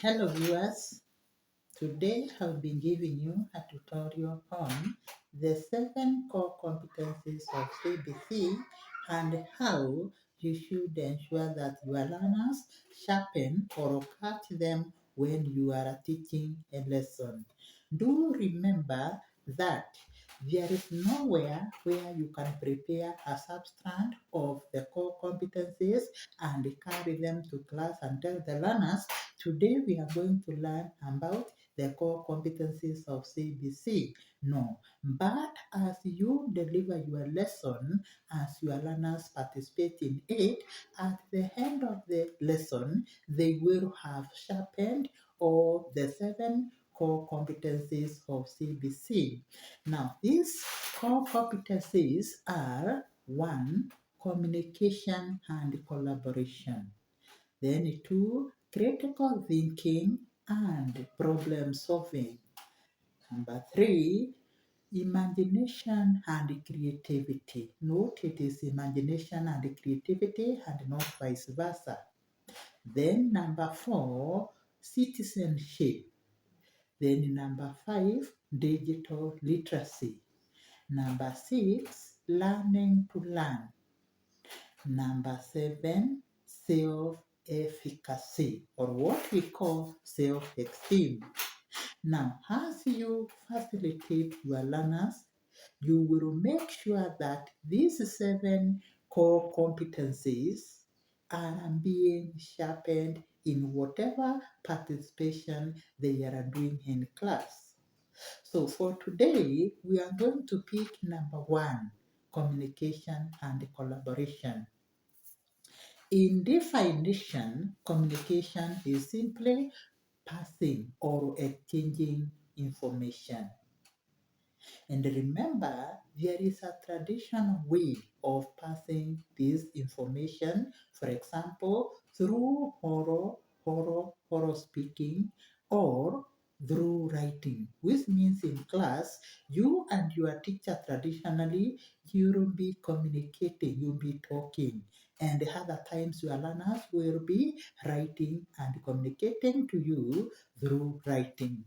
Hello viewers, today I've been giving you a tutorial on the 7 core competencies of C.B.C and how you should ensure that your learners sharpen or catch them when you are teaching a lesson. Do remember that there is nowhere where you can prepare a substrand of the core competencies and carry them to class and tell the learners, today we are going to learn about the core competencies of C.B.C. No, but as you deliver your lesson, as your learners participate in it, at the end of the lesson, they will have sharpened all the 7 core competencies of C.B.C. Now, these core competencies are: 1. Communication and collaboration. Then 2. Critical thinking and problem solving. Number 3. Imagination and creativity. Note it is imagination and creativity and not vice versa. Then number 4. Citizenship. Then number 5. Digital literacy. Number 6. Learning to learn. Number 7, self-efficacy, or what we call self-esteem. Now, as you facilitate your learners, you will make sure that these 7 core competencies are being sharpened in whatever participation they are doing in class. So for today, we are going to pick number 1, communication and collaboration. In definition, communication is simply passing or exchanging information. And remember, there is a traditional way of passing this information, for example, through oral speaking, or through writing, which means in class, you and your teacher traditionally, you will be communicating, you'll be talking. And other times your learners will be writing and communicating to you through writing.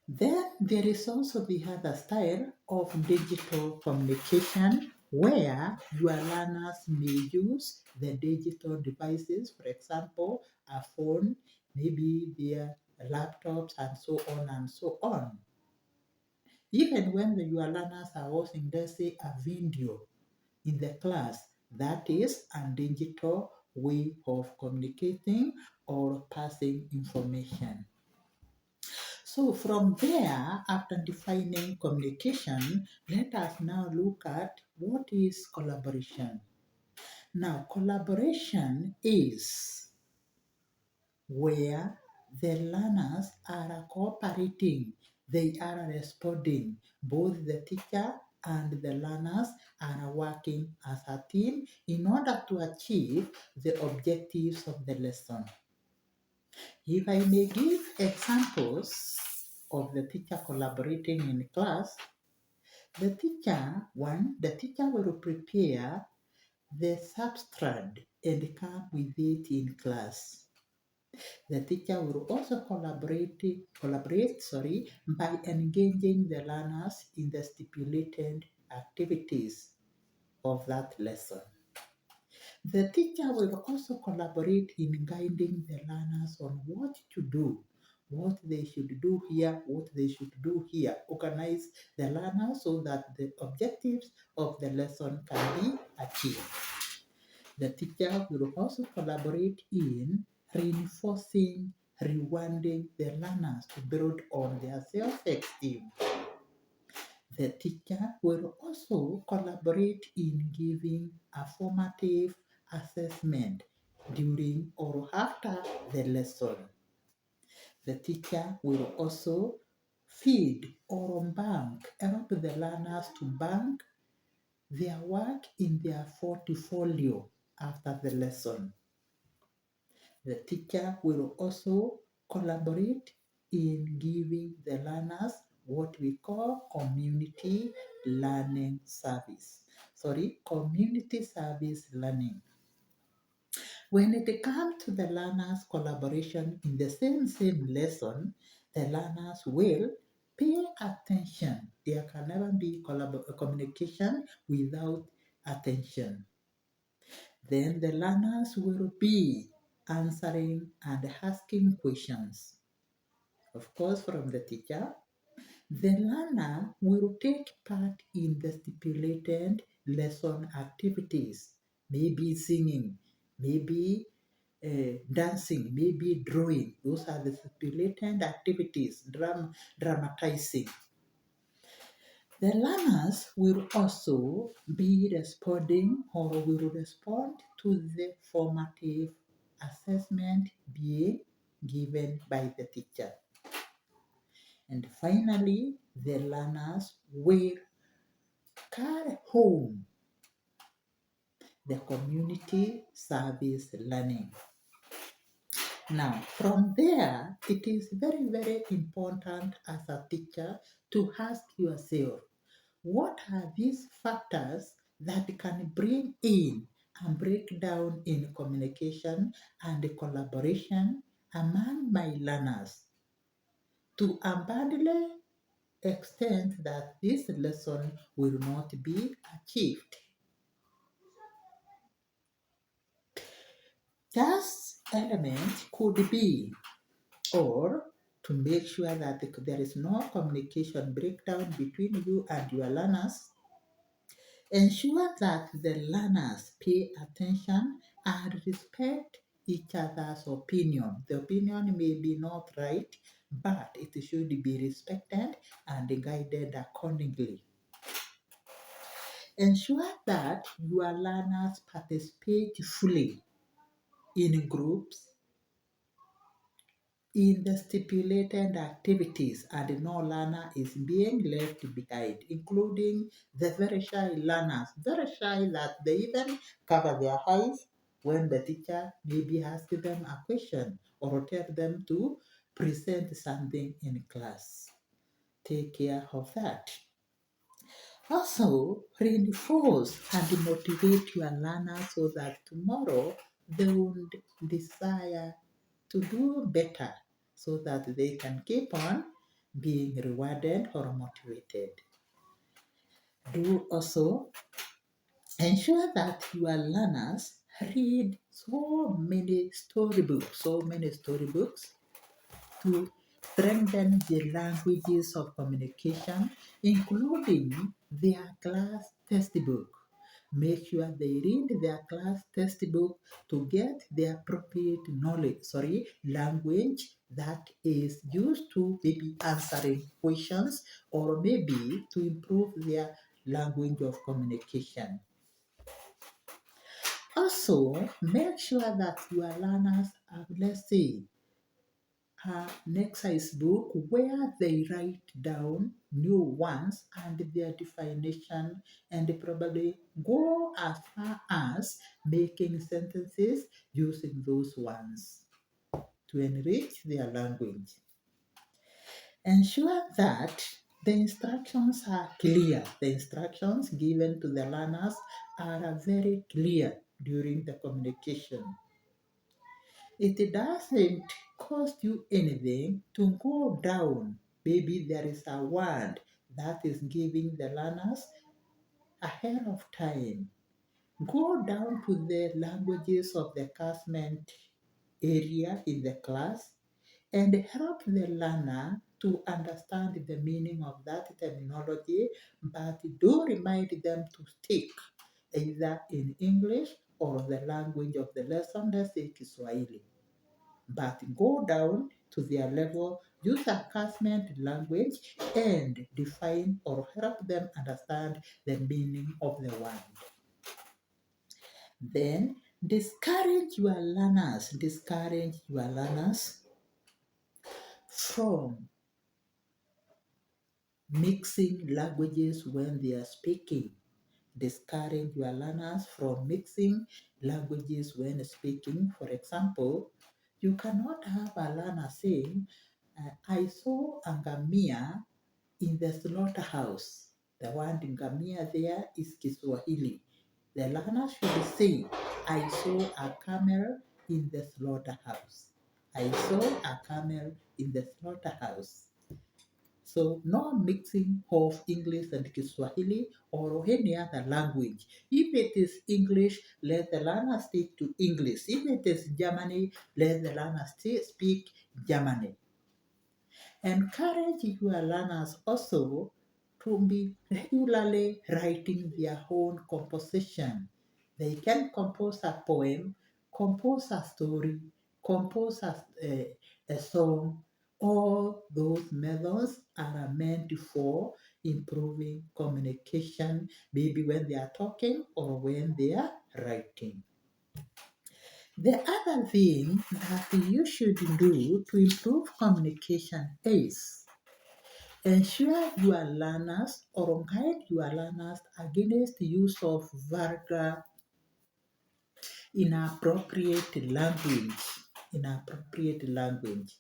Then there is also the other style of digital communication where your learners may use the digital devices, for example, a phone, maybe their laptops, and so on and so on. Even when your learners are watching, let's say, a video in the class, that is a digital way of communicating or passing information. So from there, after defining communication, let us now look at what is collaboration. Now, collaboration is where the learners are cooperating, they are responding. Both the teacher and the learners are working as a team in order to achieve the objectives of the lesson. If I may give examples of the teacher collaborating in class, the teacher will prepare the substrate and come with it in class. The teacher will also collaborate by engaging the learners in the stipulated activities of that lesson. The teacher will also collaborate in guiding the learners on what to do, what they should do here, what they should do here, organize the learners so that the objectives of the lesson can be achieved. The teacher will also collaborate in reinforcing, rewarding the learners to build on their self-esteem. The teacher will also collaborate in giving a formative assessment during or after the lesson. The teacher will also feed or help the learners to bank their work in their portfolio after the lesson. The teacher will also collaborate in giving the learners what we call community learning service. Community service learning. When it comes to the learners' collaboration in the same lesson, the learners will pay attention. There can never be communication without attention. Then the learners will be answering and asking questions, of course, from the teacher. The learner will take part in the stipulated lesson activities, maybe singing, maybe dancing, maybe drawing. Those are the stipulated activities, dramatizing. The learners will also be responding or will respond to the formative assessment being given by the teacher. And finally, the learners will carry home the community service learning. Now, from there, it is very, very important as a teacher to ask yourself, what are these factors that can bring in and break down in communication and collaboration among my learners to abundantly extent that this lesson will not be achieved? That element could be, or to make sure that there is no communication breakdown between you and your learners, ensure that the learners pay attention and respect each other's opinion. The opinion may be not right, but it should be respected and guided accordingly. Ensure that your learners participate fully in groups in the stipulated activities and no learner is being left behind, including the very shy learners, very shy that they even cover their eyes when the teacher maybe asks them a question or tell them to present something in class. Take care of that. Also, reinforce and motivate your learners so that tomorrow they would desire to do better so that they can keep on being rewarded or motivated. Do also ensure that your learners read so many storybooks to strengthen the languages of communication, including their class textbook. Make sure they read their class textbook to get the appropriate language that is used to maybe answering questions or maybe to improve their language of communication. Also, make sure that your learners have, let's say, an exercise book where they write down new ones and their definition and probably go as far as making sentences using those ones to enrich their language. Ensure that the instructions are clear. The instructions given to the learners are very clear during the communication. It doesn't cost you anything to go down. Maybe there is a word that is giving the learners ahead of time. Go down to the languages of the catchment area in the class and help the learner to understand the meaning of that terminology, but do remind them to stick either in English or the language of the lesson, let's say Kiswahili, but go down to their level, use a catchment language, and define or help them understand the meaning of the word. Then discourage your learners from mixing languages when they are speaking. Discourage your learners from mixing languages when speaking. For example, you cannot have a learner saying, I saw a ngamia in the slaughterhouse. The word ngamia there is Kiswahili. The learner should say, I saw a camel in the slaughterhouse. I saw a camel in the slaughterhouse. So no mixing of English and Kiswahili or any other language. If it is English, let the learner stick to English. If it is Germany, let the learner still speak Germany. Encourage your learners also to be regularly writing their own composition. They can compose a poem, compose a story, compose a song. All those methods are meant for improving communication, maybe when they are talking or when they are writing. The other thing that you should do to improve communication is ensure your learners or guide your learners against the use of vulgar, inappropriate language. Inappropriate language.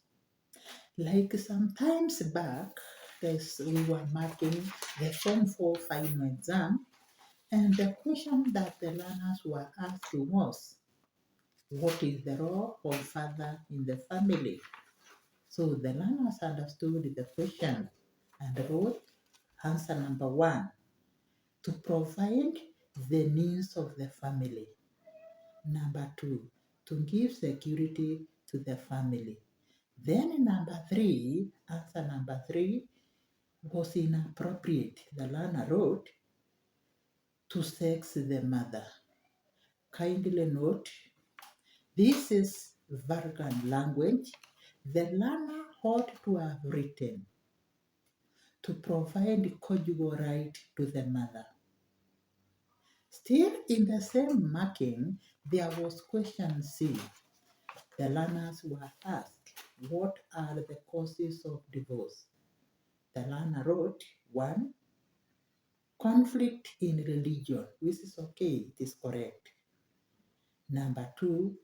Like sometimes back, we were marking the Form 4 final exam, and the question that the learners were asked was, what is the role of father in the family? So the learners understood the question and wrote answer number one, to provide the needs of the family. Number two, to give security to the family. Then number three, answer number three was inappropriate. The learner wrote, to sex the mother. Kindly note, this is vulgar language. The learner ought to have written, to provide conjugal right to the mother. Still in the same marking, there was question C. The learners were asked, what are the causes of divorce? The learner wrote, one, conflict in religion, which is okay, it is correct. Number two,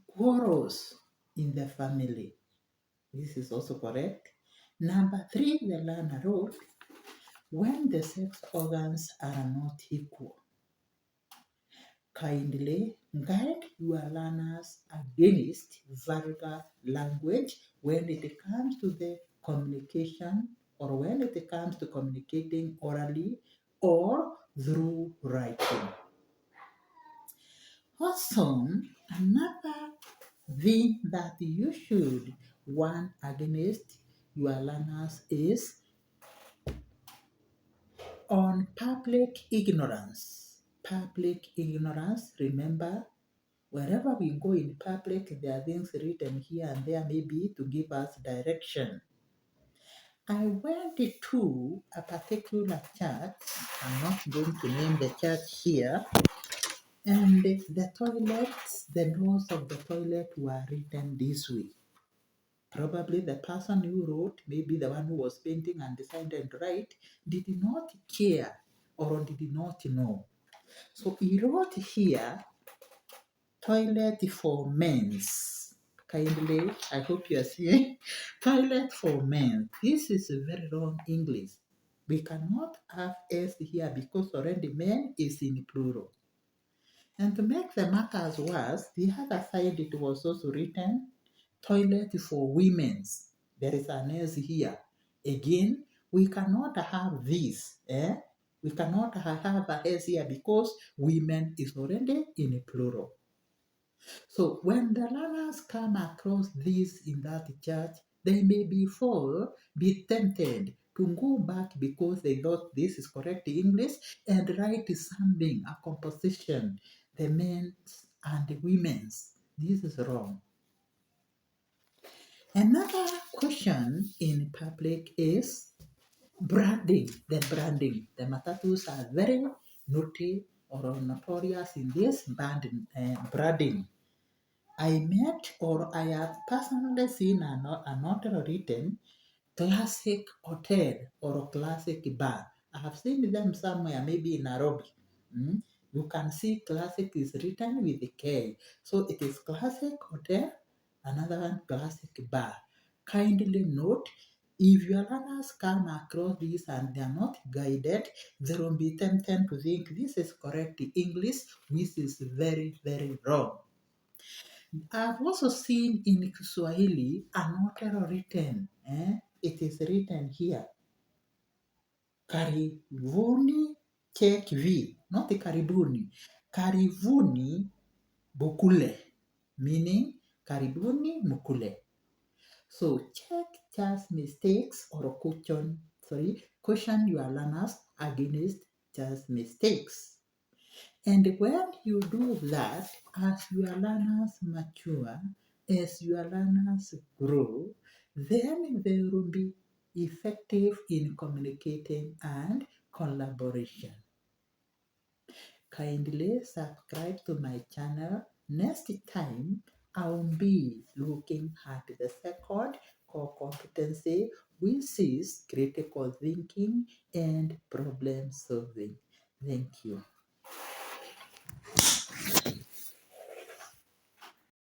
quarrels in the family. This is also correct. Number three, the learner wrote, when the sex organs are not equal. Kindly guide your learners against vulgar language when it comes to the communication or when it comes to communicating orally or through writing. Also, another thing that you should warn against your learners is on public ignorance. Public ignorance, remember, wherever we go in public, there are things written here and there, maybe to give us direction. I went to a particular church, I'm not going to name the church here, and the toilets, the doors of the toilet were written this way. Probably the person who wrote, maybe the one who was painting and decided to write, did not care or did not know. So he wrote here, toilet for men's. Kindly, I hope you are seeing. Toilet for men. This is a very wrong English. We cannot have S here because already men is in plural. And to make the matters worse, the other side it was also written toilet for women's. There is an S here. Again, we cannot have this. We cannot have a S here because women is already in plural. So when the learners come across this in that church, they may be tempted to go back because they thought this is correct English and write something, a composition, the men's and the women's. This is wrong. Another question in public is branding. The branding. The matatus are very naughty or notorious in this branding. I met or I have personally seen a not written classic hotel or classic bar. I have seen them somewhere, maybe in Nairobi. Mm. You can see classic is written with a K. So it is classic hotel, another one classic bar. Kindly note, If your learners come across this and they are not guided, they will be tempted to think this is correct English, which is very, very wrong. I've also seen in Kiswahili another written, it is written here, karibuni check V, not karibuni, karibuni bukule, meaning karibuni mukule. So check just mistakes or caution your learners against just mistakes. And when you do that, as your learners mature, as your learners grow, then they will be effective in communicating and collaboration. Kindly subscribe to my channel. Next time, I'll be looking at the second core competency, which is critical thinking and problem solving. Thank you.